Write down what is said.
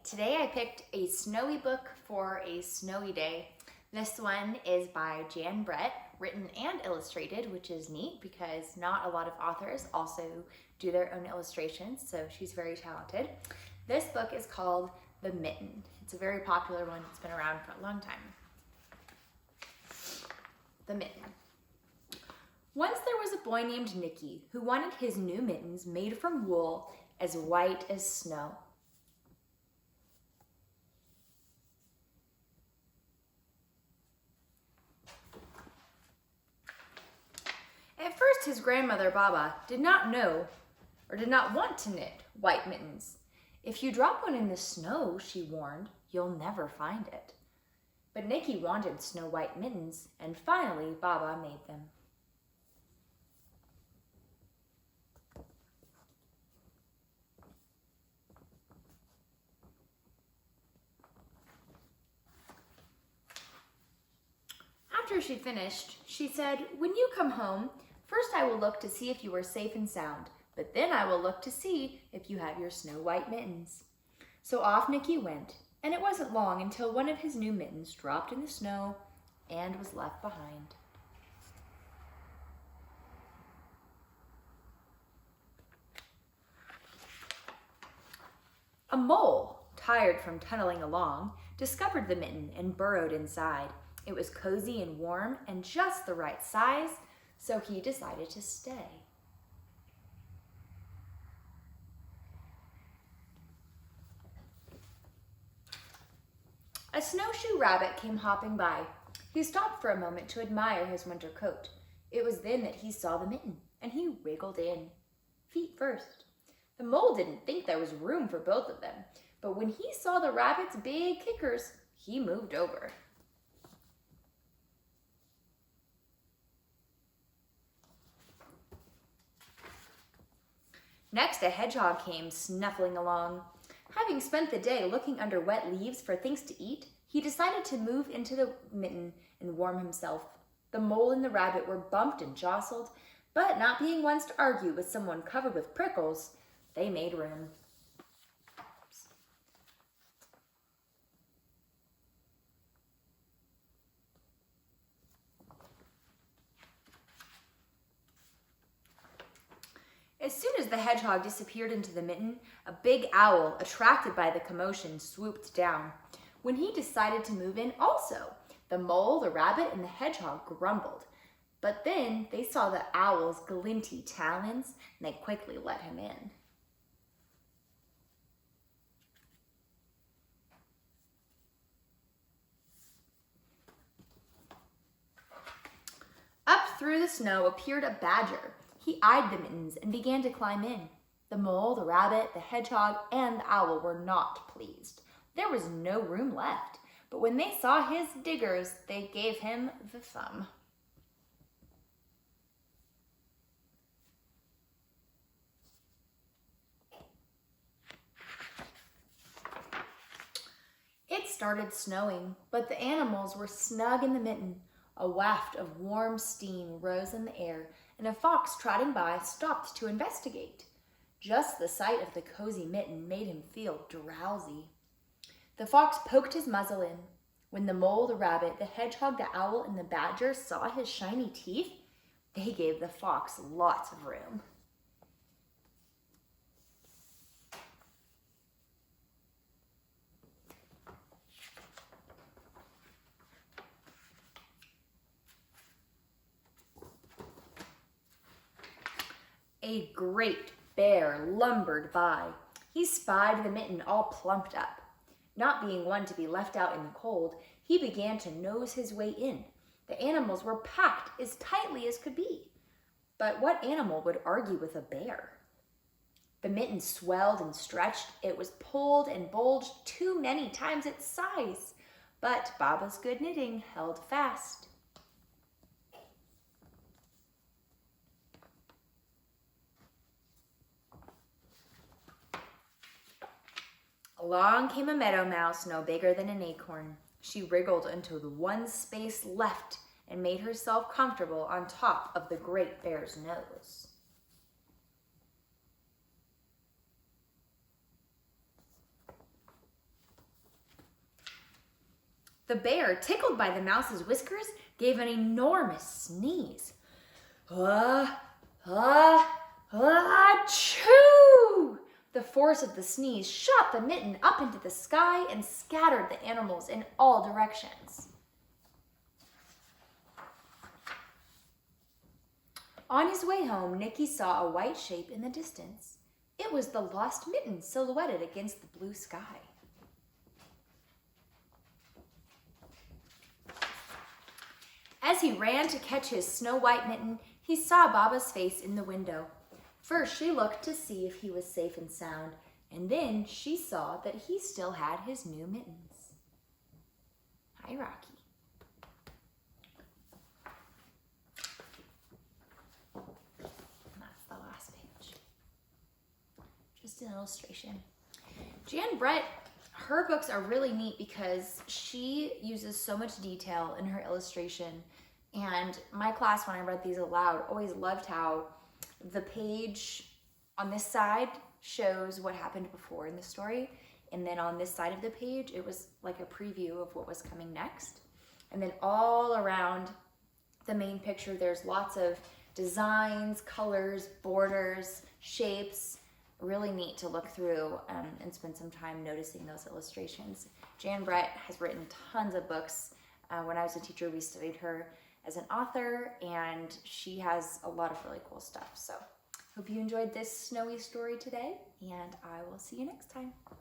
Today I picked a snowy book for a snowy day. This one is by Jan Brett, written and illustrated, which is neat because not a lot of authors also do their own illustrations, so she's very talented. This book is called The Mitten. It's a very popular one. It's been around for a long time. The Mitten. Once there was a boy named Nicky who wanted his new mittens made from wool as white as snow. At first, his grandmother, Baba, did not know or did not want to knit white mittens. If you drop one in the snow, she warned, you'll never find it. But Nicky wanted snow white mittens, and finally Baba made them. After she finished, she said, "When you come home, first I will look to see if you are safe and sound, but then I will look to see if you have your snow white mittens." So off Nicky went, and it wasn't long until one of his new mittens dropped in the snow and was left behind. A mole, tired from tunneling along, discovered the mitten and burrowed inside. It was cozy and warm and just the right size, so he decided to stay. A snowshoe rabbit came hopping by. He stopped for a moment to admire his winter coat. It was then that he saw the mitten, and he wriggled in, feet first. The mole didn't think there was room for both of them, but when he saw the rabbit's big kickers, he moved over. Next, a hedgehog came snuffling along. Having spent the day looking under wet leaves for things to eat, he decided to move into the mitten and warm himself. The mole and the rabbit were bumped and jostled, but not being ones to argue with someone covered with prickles, they made room. As soon as the hedgehog disappeared into the mitten, a big owl, attracted by the commotion, swooped down. When he decided to move in also, the mole, the rabbit, and the hedgehog grumbled. But then they saw the owl's glinty talons, and they quickly let him in. Up through the snow appeared a badger. He eyed the mittens and began to climb in. The mole, the rabbit, the hedgehog, and the owl were not pleased. There was no room left, but when they saw his diggers, they gave him the thumb. It started snowing, but the animals were snug in the mitten. A waft of warm steam rose in the air, and a fox trotting by stopped to investigate. Just the sight of the cozy mitten made him feel drowsy. The fox poked his muzzle in. When the mole, the rabbit, the hedgehog, the owl, and the badger saw his shiny teeth, they gave the fox lots of room. A great bear lumbered by. He spied the mitten all plumped up. Not being one to be left out in the cold, he began to nose his way in. The animals were packed as tightly as could be. But what animal would argue with a bear? The mitten swelled and stretched. It was pulled and bulged too many times its size. But Baba's good knitting held fast. Along came a meadow mouse no bigger than an acorn. She wriggled into the one space left and made herself comfortable on top of the great bear's nose. The bear, tickled by the mouse's whiskers, gave an enormous sneeze. Achoo! The force of the sneeze shot the mitten up into the sky and scattered the animals in all directions. On his way home, Nicky saw a white shape in the distance. It was the lost mitten silhouetted against the blue sky. As he ran to catch his snow-white mitten, he saw Baba's face in the window. First, she looked to see if he was safe and sound, and then she saw that he still had his new mittens. Hi, Rocky. And that's the last page. Just an illustration. Jan Brett, her books are really neat because she uses so much detail in her illustration. And my class, when I read these aloud, always loved how the page on this side shows what happened before in the story. And then on this side of the page, it was like a preview of what was coming next. And then all around the main picture, there's lots of designs, colors, borders, shapes. Really neat to look through and spend some time noticing those illustrations. Jan Brett has written tons of books. When I was a teacher, we studied her as an author, and she has a lot of really cool stuff. So hope you enjoyed this snowy story today, and I will see you next time.